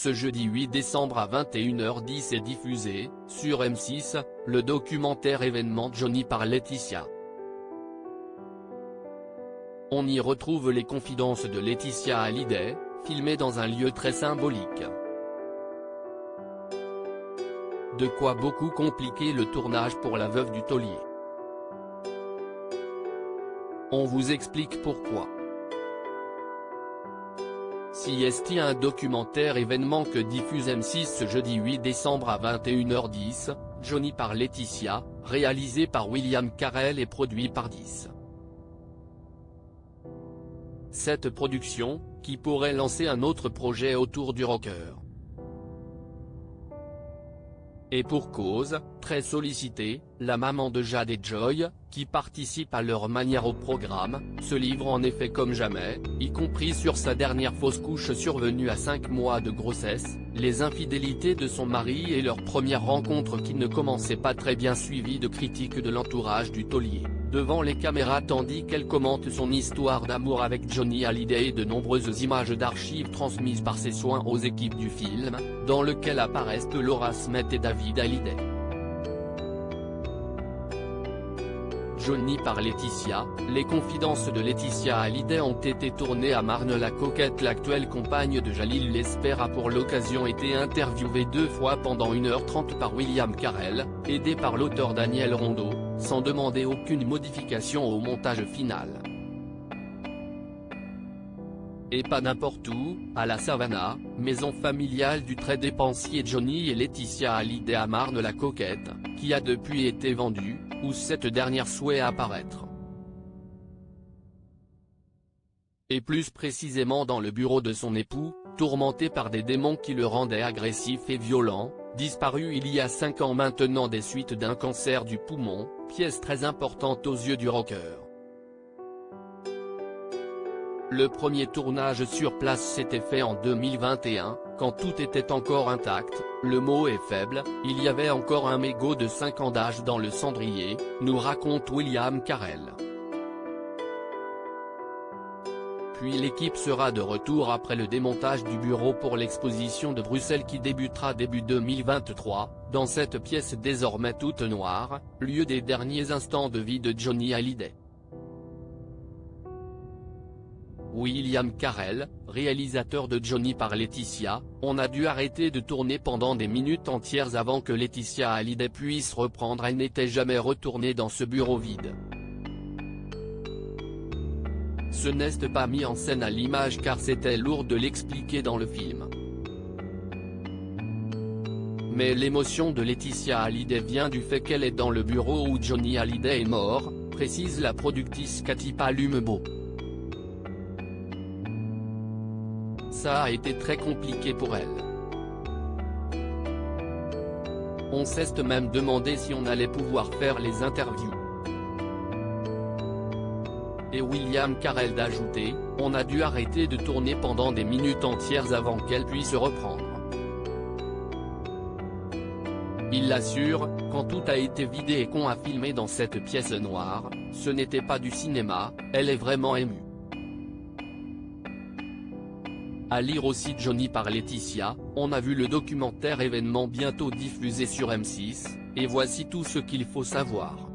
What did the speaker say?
Ce jeudi 8 décembre à 21h10 est diffusé, sur M6, le documentaire événement Johnny par Laetitia. On y retrouve les confidences de Laetitia Hallyday, filmées dans un lieu très symbolique. De quoi beaucoup compliquer le tournage pour la veuve du taulier. On vous explique pourquoi. Si est un documentaire événement que diffuse M6 ce jeudi 8 décembre à 21h10, Johnny par Laetitia, réalisé par William Carell et produit par 10. Cette production, qui pourrait lancer un autre projet autour du rocker. Et pour cause, très sollicitée, la maman de Jade et Joy, qui participent à leur manière au programme, se livre en effet comme jamais, y compris sur sa dernière fausse couche survenue à 5 mois de grossesse, les infidélités de son mari et leur première rencontre qui ne commençait pas très bien suivie de critiques de l'entourage du taulier, devant les caméras tandis qu'elle commente son histoire d'amour avec Johnny Hallyday et de nombreuses images d'archives transmises par ses soins aux équipes du film, dans lequel apparaissent Laura Smith et David Hallyday. Johnny par Laetitia, les confidences de Laetitia Hallyday ont été tournées à Marne-la-Coquette. L'actuelle compagne de Jalil Lesper a pour l'occasion été interviewée 2 fois pendant 1h30 par William Carell, aidé par l'auteur Daniel Rondeau, sans demander aucune modification au montage final. Et pas n'importe où, à la Savannah, maison familiale du très dépensier Johnny et Laetitia Hallyday à Marne-la-Coquette, qui a depuis été vendue, où cette dernière souhaite apparaître. Et plus précisément dans le bureau de son époux, tourmenté par des démons qui le rendaient agressif et violent, disparu il y a 5 ans maintenant des suites d'un cancer du poumon, pièce très importante aux yeux du rocker. Le premier tournage sur place s'était fait en 2021, quand tout était encore intact, le mot est faible, il y avait encore un mégot de 5 ans d'âge dans le cendrier, nous raconte William Carell. Puis l'équipe sera de retour après le démontage du bureau pour l'exposition de Bruxelles qui débutera début 2023, dans cette pièce désormais toute noire, lieu des derniers instants de vie de Johnny Hallyday. William Carell, réalisateur de Johnny par Laetitia, on a dû arrêter de tourner pendant des minutes entières avant que Laetitia Hallyday puisse reprendre. Elle n'était jamais retournée dans ce bureau vide. Ce n'est pas mis en scène à l'image car c'était lourd de l'expliquer dans le film. Mais l'émotion de Laetitia Hallyday vient du fait qu'elle est dans le bureau où Johnny Hallyday est mort, précise la productrice Cathy Palumbo. Ça a été très compliqué pour elle. On s'est même demandé si on allait pouvoir faire les interviews. Et William Carell d'ajouter, on a dû arrêter de tourner pendant des minutes entières avant qu'elle puisse reprendre. Il l'assure, quand tout a été vidé et qu'on a filmé dans cette pièce noire, ce n'était pas du cinéma, elle est vraiment émue. À lire aussi Johnny par Laetitia, on a vu le documentaire événement bientôt diffusé sur M6, et voici tout ce qu'il faut savoir.